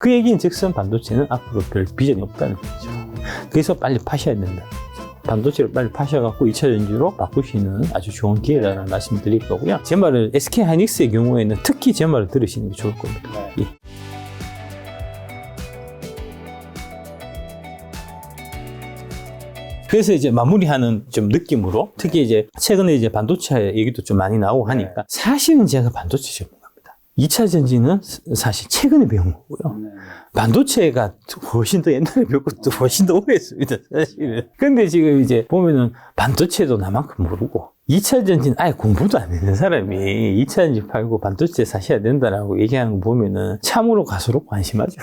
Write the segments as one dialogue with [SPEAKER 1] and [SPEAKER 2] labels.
[SPEAKER 1] 그 얘기는 즉슨 반도체는 앞으로 별 비전이 없다는 거죠. 그래서 빨리 파셔야 된다. 반도체를 빨리 파셔갖고 2차 전지로 바꾸시는 아주 좋은 기회라는 말씀을 드릴 거고요. 제 말을 SK 하이닉스의 경우에는 특히 제 말을 들으시는 게 좋을 겁니다. 예. 그래서 이제 마무리하는 좀 느낌으로 특히 이제 최근에 이제 반도체 얘기도 좀 많이 나오고 하니까 사실은 제가 반도체 전문가입니다. 2차 전지는 사실 최근에 배운 거고요. 반도체가 훨씬 더 옛날에 배웠고 또 훨씬 더 오래했습니다, 사실은. 근데 지금 이제 보면은 반도체도 나만큼 모르고 2차 전지는 아예 공부도 안 했는 사람이 2차 전지 팔고 반도체 사셔야 된다라고 얘기하는 거 보면은 참으로 가소롭고 안심하죠.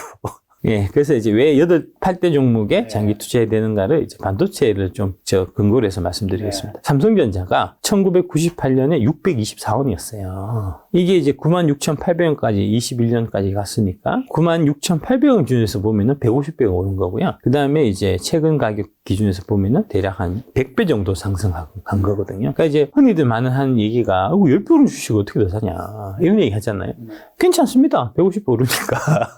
[SPEAKER 1] 예, 그래서 이제 왜 8대 종목에 장기 투자해야 되는가를 이제 반도체를 좀 근거로 해서 말씀드리겠습니다. 삼성전자가 1998년에 624원이었어요. 이게 이제 96,800원까지 21년까지 갔으니까 96,800원 기준에서 보면은 150배가 오른 거고요. 그 다음에 이제 최근 가격 기준에서 보면은 대략 한 100배 정도 상승한 거거든요. 그러니까 이제 흔히들 많은 하는 얘기가 10배로 주식을 어떻게 더 사냐 이런 얘기 하잖아요. 괜찮습니다. 150배 오르니까.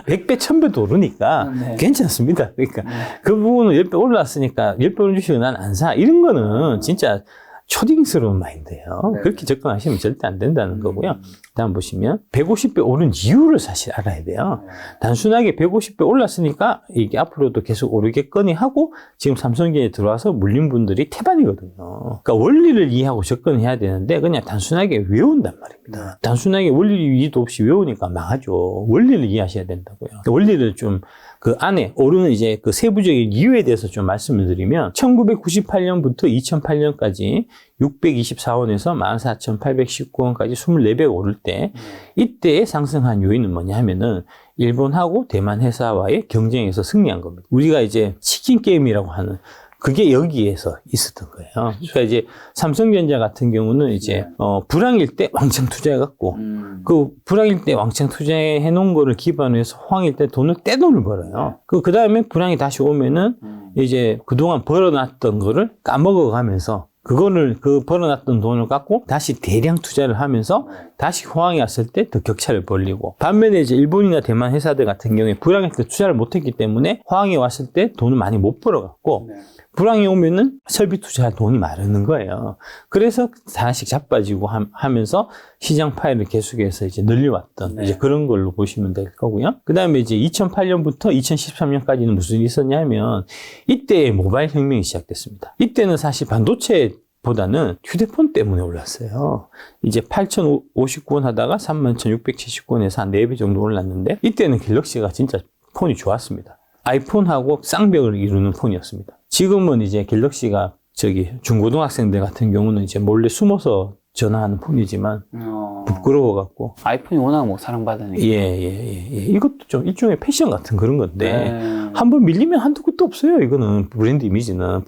[SPEAKER 1] 100배, 1000배도 오르니까 괜찮습니다. 그러니까 그 부분은 10배 올랐으니까 10배 오른 주식은 난 안 사. 이런 거는 진짜 초딩스러운 마인드예요. 그렇게 접근하시면 절대 안 된다는 거고요. 다음 보시면 150배 오른 이유를 사실 알아야 돼요. 단순하게 150배 올랐으니까 이게 앞으로도 계속 오르겠거니 하고 지금 삼성전자에 들어와서 물린 분들이 태반이거든요. 그러니까 원리를 이해하고 접근해야 되는데 그냥 단순하게 외운단 말입니다. 단순하게 원리 이해도 없이 외우니까 망하죠. 원리를 이해하셔야 된다고요. 그러니까 원리를 좀 그 안에 오르는 이제 그 세부적인 이유에 대해서 좀 말씀을 드리면 1998년부터 2008년까지 624원에서 14,819원까지 24배가 오를 때 이때에 상승한 요인은 뭐냐 하면은 일본하고 대만 회사와의 경쟁에서 승리한 겁니다. 우리가 이제 치킨 게임이라고 하는 그게 여기에서 있었던 거예요. 그러니까 이제 삼성전자 같은 경우는 이제 불황일 때 왕창 투자해갖고 그 불황일 때 왕창 투자해 놓은 거를 기반으로 해서 호황일 때 돈을 떼돈을 벌어요. 그 다음에 불황이 다시 오면은 이제 그동안 벌어놨던 거를 까먹어가면서 그거를 벌어놨던 돈을 갖고 다시 대량 투자를 하면서 다시 호황이 왔을 때 더 격차를 벌리고 반면에 이제 일본이나 대만 회사들 같은 경우에 불황일 때 투자를 못했기 때문에 호황이 왔을 때 돈을 많이 못 벌어갖고 불황이 오면은 설비 투자할 돈이 마르는 거예요. 그래서 하나씩 자빠지고 하면서 시장 파일을 계속해서 이제 늘려왔던 이제 그런 걸로 보시면 될 거고요. 그 다음에 이제 2008년부터 2013년까지는 무슨 일이 있었냐면 이때 모바일 혁명이 시작됐습니다. 이때는 사실 반도체 보다는 휴대폰 때문에 올랐어요. 이제 8,059원 하다가 31,679원에서 한 4배 정도 올랐는데 이때는 갤럭시가 진짜 폰이 좋았습니다. 아이폰하고 쌍벽을 이루는 폰이었습니다. 지금은 이제 갤럭시가 중고등학생들 같은 경우는 이제 몰래 숨어서 전화하는 폰이지만 부끄러워갖고
[SPEAKER 2] 아이폰이 워낙 뭐 사랑받으니까.
[SPEAKER 1] 이것도 좀 일종의 패션 같은 그런 건데 한번 밀리면 한두 끝도 없어요. 이거는 브랜드 이미지는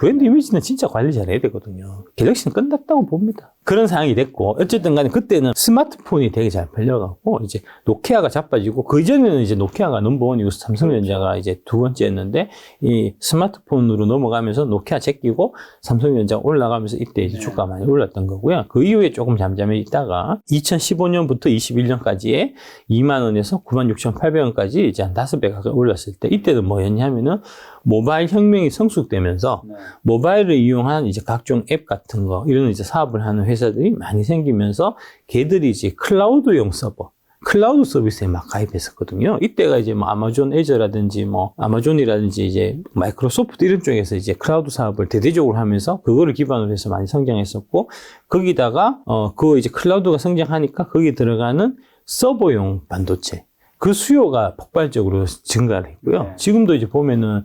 [SPEAKER 1] 진짜 관리 잘해야 되거든요. 갤럭시는 끝났다고 봅니다. 그런 상황이 됐고 어쨌든 간에 그때는 스마트폰이 되게 잘 팔려갖고 이제 노키아가 자빠지고 그 이전에는 이제 노키아가 넘버원이고 삼성전자가 이제 두 번째였는데 이 스마트폰으로 넘어가면서 노키아 제끼고 삼성전자가 올라가면서 이때 이제 주가가 많이 올랐던 거고요. 그 이후에 조금 잠잠해 있다가 2015년부터 21년까지에 2만원에서 96,800원까지 이제 한 5배 가까이 올랐을 때 이때는 뭐였냐면은 모바일 혁명이 성숙되면서 모바일을 이용한 이제 각종 앱 같은 거 이런 이제 사업을 하는 회사들이 많이 생기면서 걔들이 이제 클라우드용 서버 클라우드 서비스에 막 가입했었거든요. 이때가 이제 뭐 아마존 애저라든지 뭐 아마존이라든지 이제 마이크로소프트 이런 쪽에서 이제 클라우드 사업을 대대적으로 하면서 그거를 기반으로 해서 많이 성장했었고 거기다가 그 이제 클라우드가 성장하니까 거기 들어가는 서버용 반도체 그 수요가 폭발적으로 증가를 했고요. 지금도 이제 보면은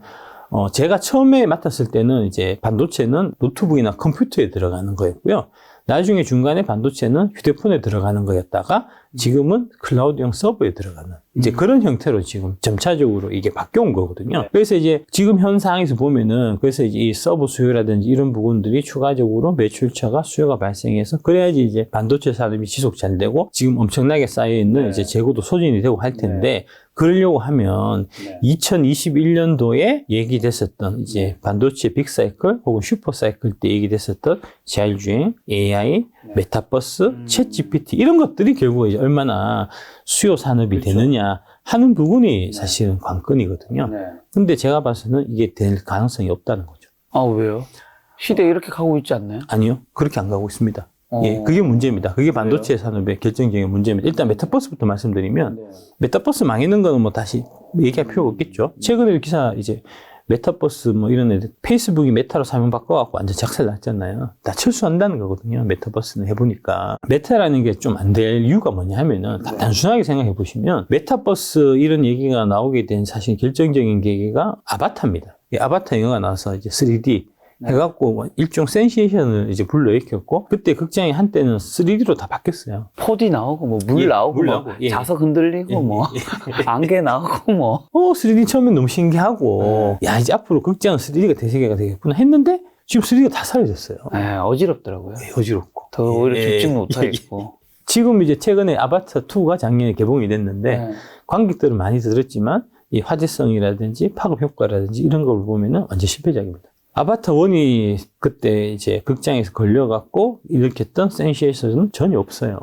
[SPEAKER 1] 제가 처음에 맡았을 때는 이제 반도체는 노트북이나 컴퓨터에 들어가는 거였고요. 나중에 중간에 반도체는 휴대폰에 들어가는 거였다가 지금은 클라우드형 서버에 들어가는 이제 그런 형태로 지금 점차적으로 이게 바뀌어온 거거든요. 그래서 이제 지금 현 상황에서 보면은 그래서 이제 이 서버 수요라든지 이런 부분들이 추가적으로 매출처가 수요가 발생해서 그래야지 이제 반도체 산업이 지속 잘 되고 지금 엄청나게 쌓여있는 이제 재고도 소진이 되고 할 텐데 그러려고 하면 2021년도에 얘기됐었던 이제 반도체 빅사이클 혹은 슈퍼사이클 때 얘기됐었던 자율주행, AI, 메타버스, 챗 GPT 이런 것들이 결국 이제 얼마나 수요 산업이
[SPEAKER 2] 그렇죠.
[SPEAKER 1] 되느냐 하는 부분이 사실은 관건이거든요.
[SPEAKER 2] 네.
[SPEAKER 1] 근데 제가 봐서는 이게 될 가능성이 없다는 거죠.
[SPEAKER 2] 아, 왜요? 시대 이렇게 가고 있지 않나요?
[SPEAKER 1] 아니요. 그렇게 안 가고 있습니다.
[SPEAKER 2] 어.
[SPEAKER 1] 예, 그게 문제입니다. 그게 반도체 산업의 결정적인 문제입니다. 일단 메타버스부터 말씀드리면
[SPEAKER 2] 네.
[SPEAKER 1] 메타버스 망했는 거는 뭐 다시 얘기할 필요가 없겠죠. 최근에 기사 이제 메타버스 뭐 이런 애들 페이스북이 메타로 사명 바꿔갖고 완전 작살 났잖아요. 다 철수한다는 거거든요. 메타버스는 해보니까. 메타라는 게 좀 안 될 이유가 뭐냐 하면은 단순하게 생각해 보시면 메타버스 이런 얘기가 나오게 된 사실 결정적인 계기가 아바타입니다. 이 아바타 영화가 나와서 이제 3D 해갖고 뭐 일종 센세이션을 이제 불러일으켰고 그때 극장이 한때는 3D로 다 바뀌었어요.
[SPEAKER 2] 4D 나오고 뭐 물
[SPEAKER 1] 예,
[SPEAKER 2] 나오고
[SPEAKER 1] 물
[SPEAKER 2] 뭐
[SPEAKER 1] 나오고, 예.
[SPEAKER 2] 자석 흔들리고 뭐 안개 나오고 뭐
[SPEAKER 1] 3D 처음엔 너무 신기하고 야 이제 앞으로 극장은 3D가 대세계가 되겠구나 했는데 지금 3D가 다 사라졌어요.
[SPEAKER 2] 네, 어지럽더라고요.
[SPEAKER 1] 어지럽고
[SPEAKER 2] 더 오히려
[SPEAKER 1] 예,
[SPEAKER 2] 집중
[SPEAKER 1] 예,
[SPEAKER 2] 못하겠고.
[SPEAKER 1] 지금 이제 최근에 아바타 2가 작년에 개봉이 됐는데
[SPEAKER 2] 네.
[SPEAKER 1] 관객들은 많이 들었지만 이 화제성이라든지 파급 효과라든지 이런 걸 보면은 완전 실패작입니다. 아바타 1이 그때 이제 극장에서 걸려갖고 일으켰던 센세이션은 전혀 없어요.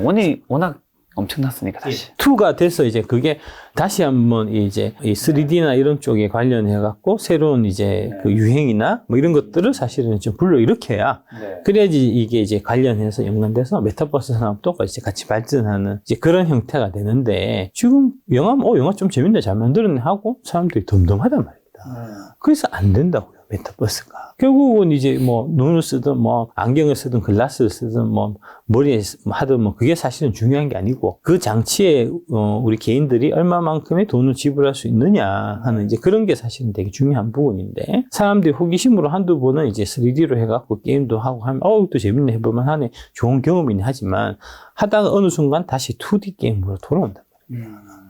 [SPEAKER 2] 원이 워낙 엄청났으니까 다시.
[SPEAKER 1] 2가 돼서 이제 그게 다시 한번 이제 이 3D나 이런 쪽에 관련해갖고 새로운 이제 그 유행이나 뭐 이런 것들을 사실은 좀 불러일으켜야 그래야지 이게 이제 관련해서 연관돼서 메타버스 산업도 이제 같이 발전하는 이제 그런 형태가 되는데 지금 영화 좀 재밌네 잘 만들었네 하고 사람들이 덤덤하단 말입니다. 그래서 안 된다고요. 메타버스가. 결국은 이제 뭐 눈을 쓰든 뭐 안경을 쓰든 글라스를 쓰든 뭐 머리에 하든 뭐 그게 사실은 중요한 게 아니고 그 장치에 우리 개인들이 얼마만큼의 돈을 지불할 수 있느냐 하는 이제 그런 게 사실은 되게 중요한 부분인데 사람들이 호기심으로 한두 번은 이제 3D로 해갖고 게임도 하고 하면 또 재밌네 해볼만 하네 좋은 경험이긴 하지만 하다가 어느 순간 다시 2D 게임으로 돌아온다.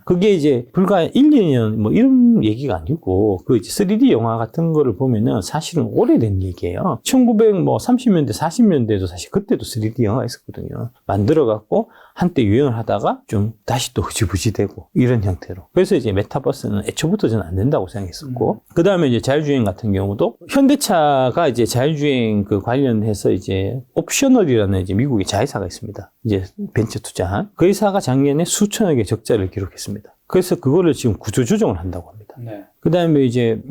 [SPEAKER 1] 그게 이제 불과 1, 2년 뭐 이런 얘기가 아니고 그 이제 3D 영화 같은 거를 보면은 사실은 오래된 얘기예요. 1930년대, 40년대에도 사실 그때도 3D 영화가 있었거든요. 만들어갖고 한때 유행을 하다가 좀 다시 또 흐지부지 되고 이런 형태로. 그래서 이제 메타버스는 애초부터 저는 안 된다고 생각했었고 그 다음에 이제 자율주행 같은 경우도 현대차가 이제 자율주행 그 관련해서 이제 옵셔널이라는 이제 미국의 자회사가 있습니다. 이제 벤처 투자한 그 회사가 작년에 수천억의 적자를 기록했습니다. 그래서 그거를 지금 구조조정을 한다고 합니다. 그 다음에 이제,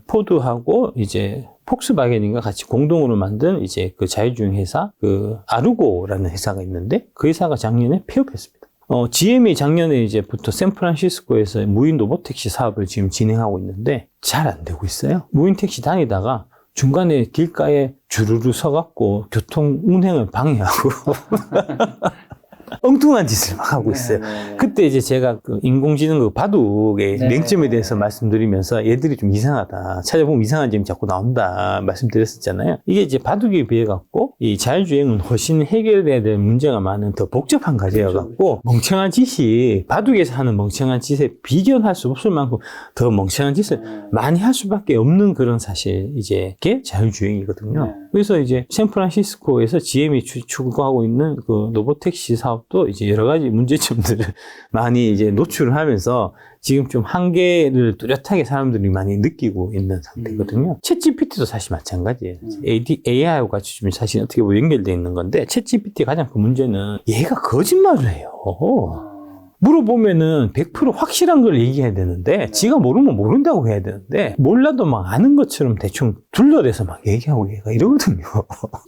[SPEAKER 1] 포드하고 이제 폭스바겐인가 같이 공동으로 만든 이제 그 자율주행 회사, 그 아르고라는 회사가 있는데 그 회사가 작년에 폐업했습니다. GM이 작년에 이제부터 샌프란시스코에서 무인 로보택시 사업을 지금 진행하고 있는데 잘 안 되고 있어요. 무인 택시 다니다가 중간에 길가에 주르르 서갖고 교통 운행을 방해하고 엉뚱한 짓을 막 하고 있어요. 그때 이제 제가 그 인공지능 그 바둑의 맹점에 대해서 말씀드리면서 얘들이 좀 이상하다. 찾아보면 이상한 점이 자꾸 나온다. 말씀드렸었잖아요. 이게 이제 바둑에 비해 갖고 이 자율주행은 훨씬 해결해야 될 문제가 많은 더 복잡한 과제여 갖고 멍청한 짓이 바둑에서 하는 멍청한 짓에 비견할 수 없을 만큼 더 멍청한 짓을 많이 할 수밖에 없는 그런 사실 이제 게 자율주행이거든요. 그래서 이제 샌프란시스코에서 GM이 추구하고 있는 그 로보택시 사업 또 이제 여러 가지 문제점들을 많이 이제 노출을 하면서 지금 좀 한계를 뚜렷하게 사람들이 많이 느끼고 있는 상태거든요. 챗 GPT도 사실 마찬가지예요. AI하고 같이 좀 사실 어떻게 보면 연결되어 있는 건데 챗 GPT의 가장 큰 문제는 얘가 거짓말을 해요. 물어보면은 100% 확실한 걸 얘기해야 되는데 지가 모르면 모른다고 해야 되는데 몰라도 막 아는 것처럼 대충 둘러대서 막 얘기하고 얘가 이러거든요.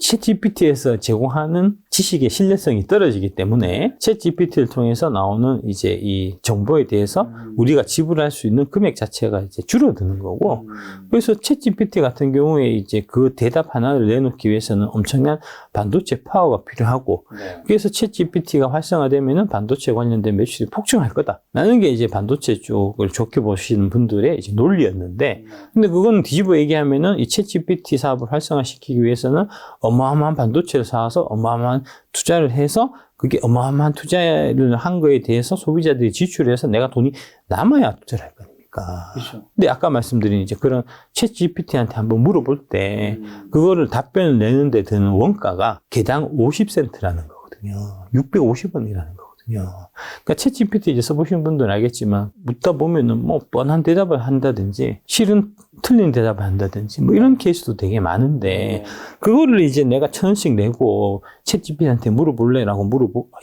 [SPEAKER 1] 챗 GPT에서 제공하는 지식의 신뢰성이 떨어지기 때문에 챗 GPT를 통해서 나오는 이제 이 정보에 대해서 우리가 지불할 수 있는 금액 자체가 이제 줄어드는 거고 그래서 챗 GPT 같은 경우에 이제 그 대답 하나를 내놓기 위해서는 엄청난 반도체 파워가 필요하고 그래서 챗 GPT가 활성화되면은 반도체 관련된 매출이 폭증할 거다. 라는 게 이제 반도체 쪽을 좋게 보시는 분들의 이제 논리였는데, 근데 그건 뒤집어 얘기하면은 이 챗 GPT 사업을 활성화시키기 위해서는 어마어마한 반도체를 사와서 어마어마한 투자를 해서 그게 어마어마한 투자를 한 거에 대해서 소비자들이 지출을 해서 내가 돈이 남아야 투자를 할 거니까.
[SPEAKER 2] 그렇죠.
[SPEAKER 1] 근데 아까 말씀드린 이제 그런 챗 GPT한테 한번 물어볼 때 그거를 답변을 내는데 드는 원가가 개당 50센트라는 거거든요. 650원이라는 거거든요. 얘기거든요. 그러니까 챗GPT 이제 써보신 분들은 알겠지만 묻다 보면은 뭐 뻔한 대답을 한다든지 실은 틀린 대답을 한다든지 뭐 이런 케이스도 되게 많은데 그거를 이제 내가 1,000원씩 내고 챗GPT한테 물어볼래라고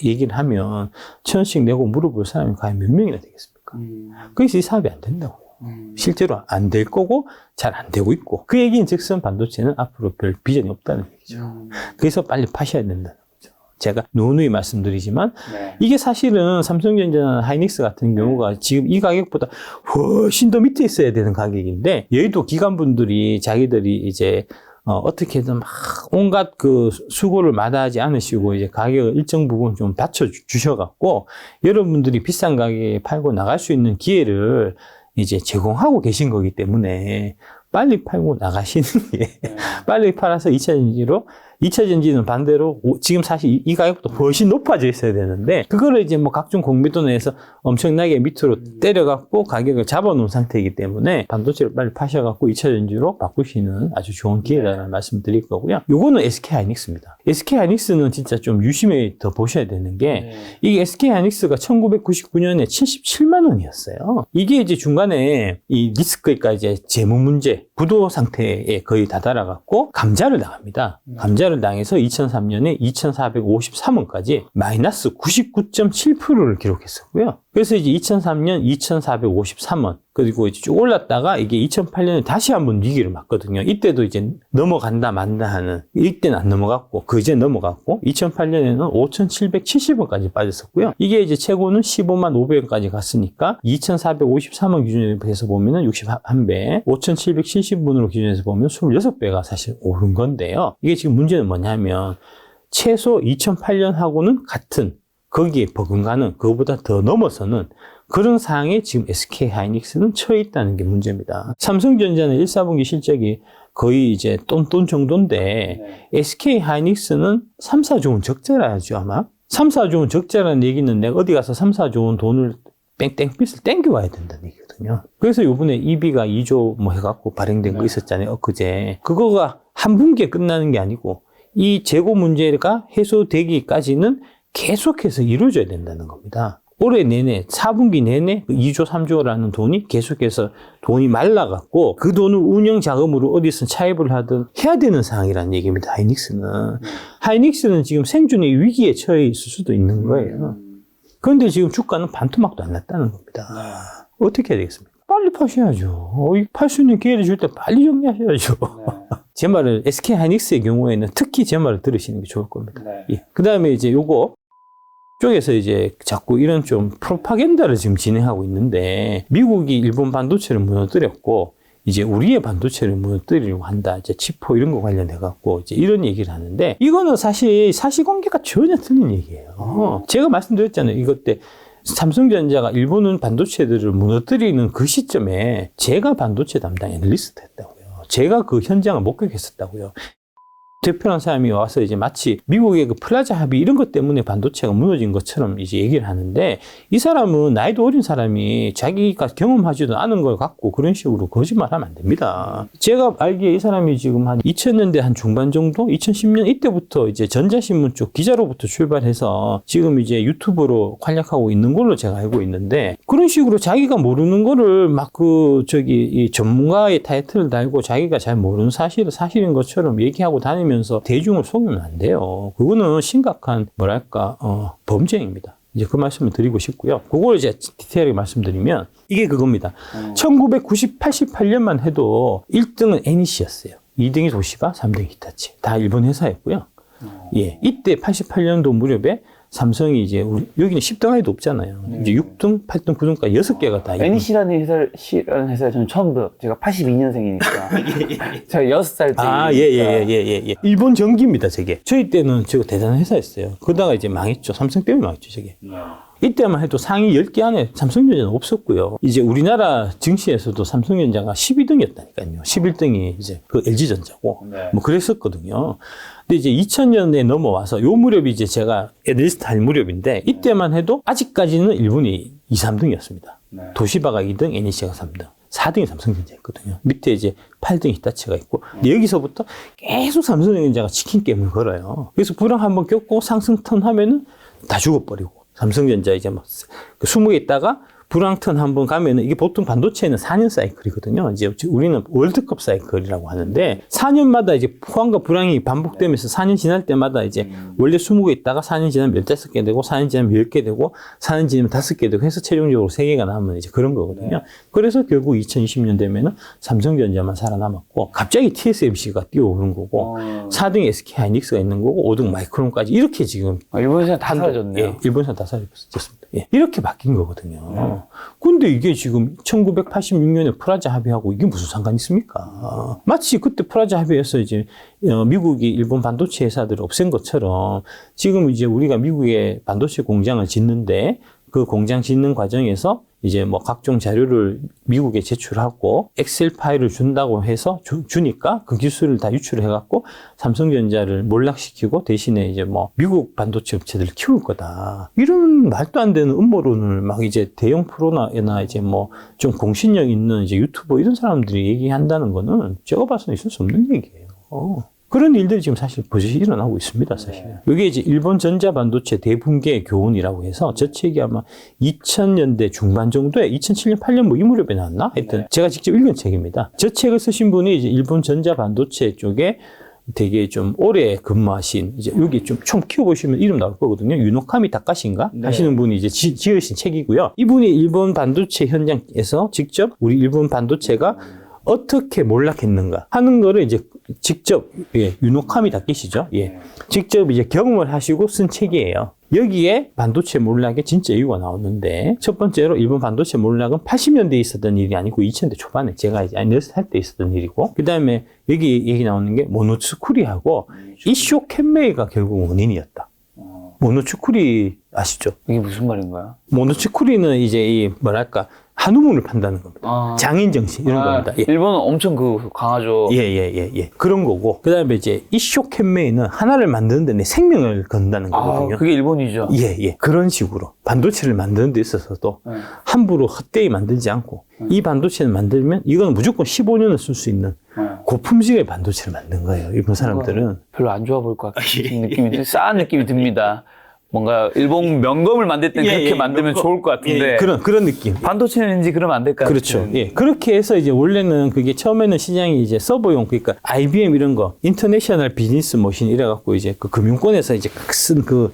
[SPEAKER 1] 얘기를 하면 1,000원씩 내고 물어볼 사람이 과연 몇 명이나 되겠습니까? 그래서 이 사업이 안 된다고요. 실제로 안 될 거고 잘 안 되고 있고 그 얘기는 즉슨 반도체는 앞으로 별 비전이 없다는 얘기죠. 그래서 빨리 파셔야 된다는 거죠. 제가 누누이 말씀드리지만 이게 사실은 삼성전자나 하이닉스 같은 경우가 지금 이 가격보다 훨씬 더 밑에 있어야 되는 가격인데 여의도 기관분들이 자기들이 이제 어떻게든 막 온갖 그 수고를 마다하지 않으시고 이제 가격을 일정 부분 좀 받쳐 주셔갖고 여러분들이 비싼 가격에 팔고 나갈 수 있는 기회를 이제 제공하고 계신 거기 때문에 빨리 팔고 나가시는 게 빨리 팔아서 2차 전지로 2차 전지는 반대로 지금 사실 이 가격보다 훨씬 높아져 있어야 되는데 그거를 이제 뭐 각종 공매도 내에서 엄청나게 밑으로 때려갖고 가격을 잡아놓은 상태이기 때문에 반도체를 빨리 파셔갖고 2차 전지로 바꾸시는 아주 좋은 기회라는 말씀 드릴 거고요. 요거는 SK 하이닉스입니다. SK 하이닉스는 진짜 좀 유심히 더 보셔야 되는 게 이게 SK 하이닉스가 1999년에 77만 원이었어요. 이게 이제 중간에 이 리스크가 이제 재무 문제, 부도 상태에 거의 다다라갖고 감자를 당합니다. 감자를 당해서 2003년에 2,453원까지 마이너스 99.7%를 기록했었고요. 그래서 이제 2003년 2,453원 그리고 이제 쭉 올랐다가 이게 2008년에 다시 한번 위기를 맞거든요. 이때도 이제 넘어간다 만다 하는 이때는 안 넘어갔고 그 이제 넘어갔고 2008년에는 5,770원까지 빠졌었고요. 이게 이제 최고는 15만 500원까지 갔으니까 2,453원 기준에서 보면은 61배 5,770원으로 기준에서 보면 26배가 사실 오른 건데요. 이게 지금 문제는 뭐냐면 최소 2008년하고는 같은 거기에 버금가는 그거보다 더 넘어서는 그런 상황에 지금 SK 하이닉스는 처해 있다는 게 문제입니다. 삼성전자는 1, 4분기 실적이 거의 이제 똔똔 정도인데 SK 하이닉스는 3, 4조 원 적자라죠 아마. 3, 4조 원 적자라는 얘기는 내가 어디 가서 3, 4조 원 돈을 땡빚을 땡겨와야 된다는 얘기거든요. 그래서 요번에 EB가 2조 뭐 해갖고 발행된 거 있었잖아요. 엊그제. 그거가 한 분기에 끝나는 게 아니고 이 재고 문제가 해소되기까지는 계속해서 이루어져야 된다는 겁니다. 올해 내내 4분기 내내 2조 3조라는 돈이 계속해서 돈이 말라갖고 그 돈을 운영 자금으로 어디서 차입을 하든 해야 되는 상황이라는 얘기입니다. 하이닉스는. 하이닉스는 지금 생존의 위기에 처해 있을 수도 있는 거예요. 그런데 지금 주가는 반토막도 안 났다는 겁니다. 어떻게 해야 되겠습니까? 빨리 파셔야죠. 팔 수 있는 기회를 줄 때 빨리 정리하셔야죠. 제 말을 SK 하이닉스의 경우에는 특히 제 말을 들으시는 게 좋을 겁니다. 예. 그 다음에 이제 요거 쪽에서 이제 자꾸 이런 좀 프로파간다를 지금 진행하고 있는데 미국이 일본 반도체를 무너뜨렸고 이제 우리의 반도체를 무너뜨리려고 한다. 이제 치포 이런 거 관련해 갖고 이제 이런 얘기를 하는데 이거는 사실 사실관계가 전혀 틀린 얘기예요. 제가 말씀드렸잖아요. 이것 때 삼성전자가 일본은 반도체들을 무너뜨리는 그 시점에 제가 반도체 담당 애널리스트 했다고요. 제가 그 현장을 목격했었다고요. 대표라는 사람이 와서 이제 마치 미국의 그 플라자 합의 이런 것 때문에 반도체가 무너진 것처럼 이제 얘기를 하는데 이 사람은 나이도 어린 사람이 자기가 경험하지도 않은 걸 갖고 그런 식으로 거짓말하면 안 됩니다. 제가 알기에 이 사람이 지금 한 2000년대 한 중반 정도 2010년 이때부터 이제 전자신문 쪽 기자로부터 출발해서 지금 이제 유튜브로 활약하고 있는 걸로 제가 알고 있는데 그런 식으로 자기가 모르는 거를 막 이 전문가의 타이틀을 달고 자기가 잘 모르는 사실을 사실인 것처럼 얘기하고 다니면서 대중을 속이면 안 돼요. 그거는 심각한 범죄입니다. 이제 그 말씀을 드리고 싶고요. 그걸 이제 디테일하게 말씀드리면 이게 그겁니다. 1988년만 해도 1등은 애니시였어요. 2등이 도시바, 3등이 히타치. 다 일본 회사였고요. 예, 이때 88년도 무렵에 삼성이 이제 여기는 10등 아래도 없잖아요. 이제 6등, 8등, 9등까지 6개가 다.
[SPEAKER 2] NC라는 회사를 저는 처음 들어요. 제가 82년생이니까. 제가 6살 때.
[SPEAKER 1] 예. 일본 전기입니다, 저게. 저희 때는 저거 대단한 회사였어요. 그러다가 이제 망했죠. 삼성 때문에 망했죠, 저게. 이때만 해도 상위 10개 안에 삼성전자는 없었고요. 이제 우리나라 증시에서도 삼성전자가 12등이었다니까요. 11등이 이제 그 LG전자고. 뭐 그랬었거든요. 근데 이제 2000년에 넘어와서 요 무렵이 이제 제가 애널리스트 할 무렵인데 이때만 해도 아직까지는 일본이 2, 3등이었습니다. 도시바가 2등, NEC가 3등. 4등이 삼성전자였거든요. 밑에 이제 8등 히타치가 있고. 근데 여기서부터 계속 삼성전자가 치킨 게임을 걸어요. 그래서 불황 한번 겪고 상승 턴 하면은 다 죽어버리고. 삼성전자 이제 뭐 20개 있다가 불황턴 한번 가면은 이게 보통 반도체는 4년 사이클이거든요. 이제 우리는 월드컵 사이클이라고 하는데 4년마다 이제 포황과 불황이 반복되면서 4년 지날 때마다 이제 원래 20개 있다가 4년 지나면 15개 되고 4년 지나면 10개 되고 4년 지나면 5개 되고 해서 최종적으로 3개가 남으면 이제 그런 거거든요. 그래서 결국 2020년 되면은 삼성전자만 살아남았고 갑자기 TSMC가 뛰어오른 거고 4등 SK하이닉스가 있는 거고 5등 마이크론까지 이렇게 지금
[SPEAKER 2] 일본에서 다 사라졌네요.
[SPEAKER 1] 예, 일본에서 다 사라졌습니다. 예, 이렇게 바뀐 거거든요. 근데 이게 지금 1986년에 프라자 합의하고 이게 무슨 상관이 있습니까? 마치 그때 프라자 합의에서 이제 미국이 일본 반도체 회사들을 없앤 것처럼 지금 이제 우리가 미국에 반도체 공장을 짓는데 그 공장 짓는 과정에서 이제 뭐 각종 자료를 미국에 제출하고 엑셀 파일을 준다고 해서 주니까 그 기술을 다 유출을 해갖고 삼성전자를 몰락시키고 대신에 이제 뭐 미국 반도체 업체들을 키울 거다. 이런 말도 안 되는 음모론을 막 이제 대형 프로나 이제 뭐 좀 공신력 있는 이제 유튜버 이런 사람들이 얘기한다는 거는 제가 봐서는 있을 수 없는 얘기예요. 그런 일들이 지금 사실 버젓이 일어나고 있습니다, 사실. 이게 이제 일본 전자 반도체 대붕괴 교훈이라고 해서 저 책이 아마 2000년대 중반 정도에 2007년, 8년 뭐 이 무렵에 나왔나? 하여튼 제가 직접 읽은 책입니다. 저 책을 쓰신 분이 이제 일본 전자 반도체 쪽에 되게 좀 오래 근무하신, 이제 여기 좀 총 키워보시면 이름 나올 거거든요. 유노카미 다카시인가? 하시는 분이 이제 지으신 책이고요. 이분이 일본 반도체 현장에서 직접 우리 일본 반도체가 어떻게 몰락했는가 하는 거를 이제 직접, 예, 유노카미 다케시죠. 예. 직접 이제 경험을 하시고 쓴 책이에요. 여기에 반도체 몰락의 진짜 이유가 나오는데, 첫 번째로 일본 반도체 몰락은 80년대에 있었던 일이 아니고 2000대 초반에 제가 이제 6살 때 있었던 일이고, 그 다음에 여기 얘기 나오는 게 모노츠쿠리하고 이쇼 캔메이가 결국 원인이었다. 모노츠쿠리 아시죠?
[SPEAKER 2] 이게 무슨 말인가요?
[SPEAKER 1] 모노츠쿠리는 이제 이 뭐랄까 한우물을 판다는 겁니다. 장인 정신 이런 겁니다. 예.
[SPEAKER 2] 일본은 엄청 강하죠.
[SPEAKER 1] 예. 그런 거고. 그 다음에 이제 이쇼켄메이는 하나를 만드는데 내 생명을 건다는 거거든요.
[SPEAKER 2] 그게 일본이죠.
[SPEAKER 1] 예. 그런 식으로 반도체를 만드는 데 있어서도 함부로 헛되이 만들지 않고 이 반도체를 만들면 이건 무조건 15년을 쓸 수 있는 고품질의 반도체를 만든 거예요. 일본 사람들은.
[SPEAKER 2] 별로 안 좋아 보일 것 같은 느낌이, 싸한 느낌이 듭니다. 뭔가 일본 명검을 만들 때 그렇게 만들면 좋을 것 같은데.
[SPEAKER 1] 그런 느낌.
[SPEAKER 2] 반도체는 왠지 그러면 안 될 것 같아요.
[SPEAKER 1] 그렇죠. 예. 그렇게 해서 이제 원래는 그게 처음에는 시장이 이제 서버용, 그러니까 IBM 이런 거, 인터내셔널 비즈니스 머신 이래갖고 이제 그 금융권에서 이제 쓴 그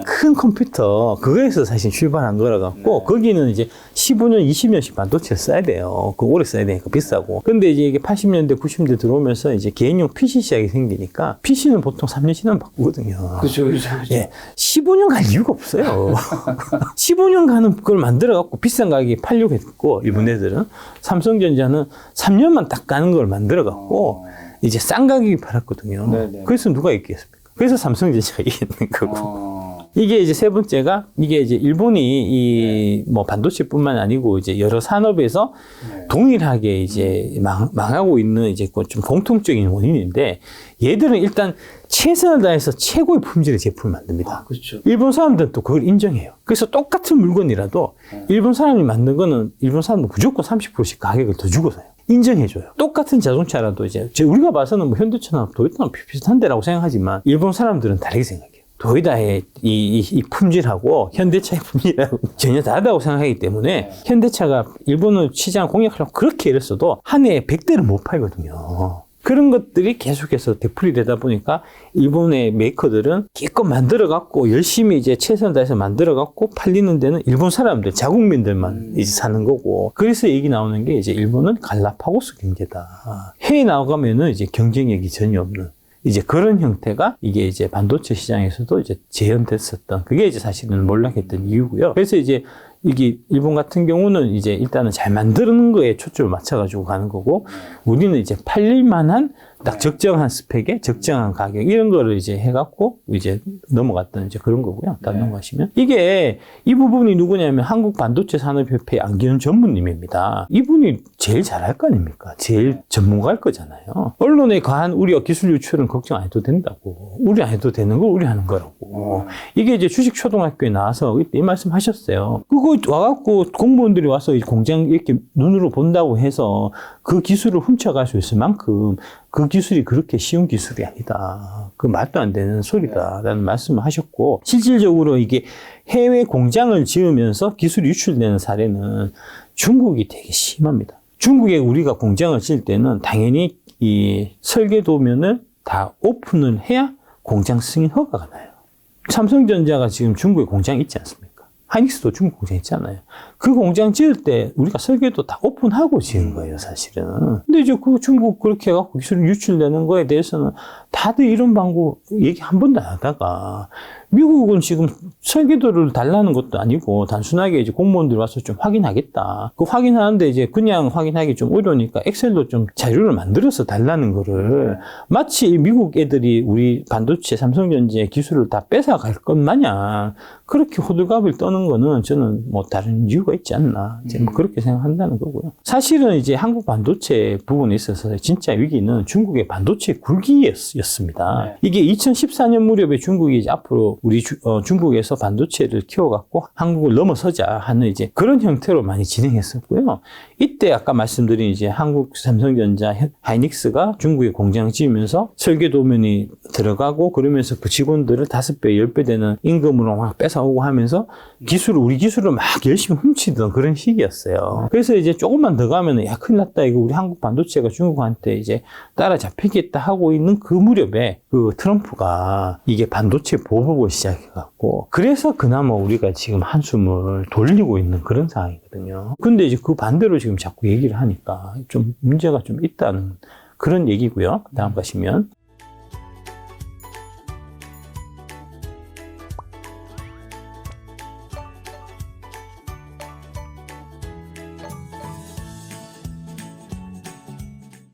[SPEAKER 1] 큰 컴퓨터, 그거에서 사실 출발한 거라 갖고 거기는 이제 15년, 20년씩 반도체를 써야 돼요. 그 오래 써야 되니까 비싸고. 근데 이제 이게 80년대, 90년대 들어오면서 이제 개인용 PC 시장이 생기니까 PC는 보통 3년 지나면 바꾸거든요.
[SPEAKER 2] 그렇죠.
[SPEAKER 1] 예. 15년 갈 이유가 없어요. 15년 가는 걸 만들어갖고 비싼 가격에 팔려고 했고, 일본 애들은. 삼성전자는 3년만 딱 가는 걸 만들어갖고, 이제 싼 가격에 팔았거든요.
[SPEAKER 2] 네네.
[SPEAKER 1] 그래서 누가 이겼습니까? 그래서 삼성전자가 이겼는 거고. 이게 이제 세 번째가, 이게 이제 일본이 이 뭐 반도체뿐만 아니고 이제 여러 산업에서 동일하게 이제 망하고 있는 이제 좀 공통적인 원인인데, 얘들은 일단 최선을 다해서 최고의 품질의 제품을 만듭니다.
[SPEAKER 2] 그렇죠.
[SPEAKER 1] 일본 사람들은 또 그걸 인정해요. 그래서 똑같은 물건이라도 일본 사람이 만든 거는 일본 사람은 무조건 30%씩 가격을 더 주고 사요. 인정해줘요. 똑같은 자동차라도 이제 우리가 봐서는 뭐 현대차나 도요타나 비슷한데라고 생각하지만 일본 사람들은 다르게 생각해요. 도요타의 이 품질하고 현대차의 품질하고 전혀 다르다고 생각하기 때문에 현대차가 일본의 시장을 공략하려고 그렇게 이랬어도 한 해에 100대를 못 팔거든요. 그런 것들이 계속해서 되풀이 되다 보니까 일본의 메이커들은 기껏 만들어갖고 열심히 이제 최선을 다해서 만들어갖고 팔리는 데는 일본 사람들, 자국민들만 이제 사는 거고. 그래서 얘기 나오는 게 이제 일본은 갈라파고스 경제다. 해외 나가면은 이제 경쟁력이 전혀 없는. 이제 그런 형태가 이게 이제 반도체 시장에서도 이제 재현됐었던, 그게 이제 사실은 몰락했던 이유고요. 그래서 이제 이게 일본 같은 경우는 이제 일단은 잘 만드는 거에 초점을 맞춰가지고 가는 거고, 우리는 이제 팔릴 만한 딱 적정한 스펙에 적정한 가격 이런 거를 이제 해갖고 이제 넘어갔던 이제 그런 거고요. 딱 넘어가시면 이게 이 부분이 누구냐면 한국 반도체 산업협회 안기현 전무님입니다. 이분이 제일 잘할 거 아닙니까? 제일 전문가일 거잖아요. 언론에 과한 우려, 기술 유출은 걱정 안 해도 된다고. 우리 안 해도 되는 걸 우리 하는 거라고. 이게 이제 주식초등학교에 나와서 이 말씀 하셨어요. 그거 와갖고 공무원들이 와서 이 공장 이렇게 눈으로 본다고 해서 그 기술을 훔쳐갈 수 있을 만큼 그 기술이 그렇게 쉬운 기술이 아니다. 그 말도 안 되는 소리다라는 말씀을 하셨고, 실질적으로 이게 해외 공장을 지으면서 기술이 유출되는 사례는 중국이 되게 심합니다. 중국에 우리가 공장을 지을 때는 당연히 이 설계도면을 다 오픈을 해야 공장 승인 허가가 나요. 삼성전자가 지금 중국에 공장이 있지 않습니까? 하이닉스도 중국 공장 있잖아요. 그 공장 지을 때 우리가 설계도 다 오픈하고 지은 거예요, 사실은. 근데 이제 그 중국 그렇게 해갖고 기술이 유출되는 거에 대해서는 다들 이런 방법 얘기 한 번도 안 하다가, 미국은 지금 설계도를 달라는 것도 아니고 단순하게 이제 공무원들이 와서 좀 확인하겠다. 그 확인하는데 이제 그냥 확인하기 좀 어려우니까 엑셀로 좀 자료를 만들어서 달라는 거를 마치 미국 애들이 우리 반도체 삼성전자의 기술을 다 뺏어갈 것 마냥 그렇게 호들갑을 떠는 거는 저는 뭐 다른 이유가 있지 않나. 이제 뭐 그렇게 생각한다는 거고요. 사실은 이제 한국 반도체 부분에 있어서 진짜 위기는 중국의 반도체 굴기였습니다. 이게 2014년 무렵에 중국이 이제 앞으로 우리 중국에서 반도체를 키워갖고 한국을 넘어서자 하는 이제 그런 형태로 많이 진행했었고요. 이때 아까 말씀드린 이제 한국 삼성전자, 하이닉스가 중국에 공장 지으면서 설계도면이 들어가고 그러면서 그 직원들을 5배, 10배 되는 임금으로 막 뺏어오고 하면서 우리 기술을 막 열심히 훔치던 그런 시기였어요. 그래서 이제 조금만 더 가면은 야, 큰일 났다. 이거 우리 한국 반도체가 중국한테 이제 따라잡히겠다 하고 있는 그 무렵에 그 트럼프가 이게 반도체 보복을 시작해갖고 그래서 그나마 우리가 지금 한숨을 돌리고 있는 그런 상황이거든요. 근데 이제 그 반대로 지금 자꾸 얘기를 하니까 좀 문제가 좀 있다는 그런 얘기고요. 다음 가시면.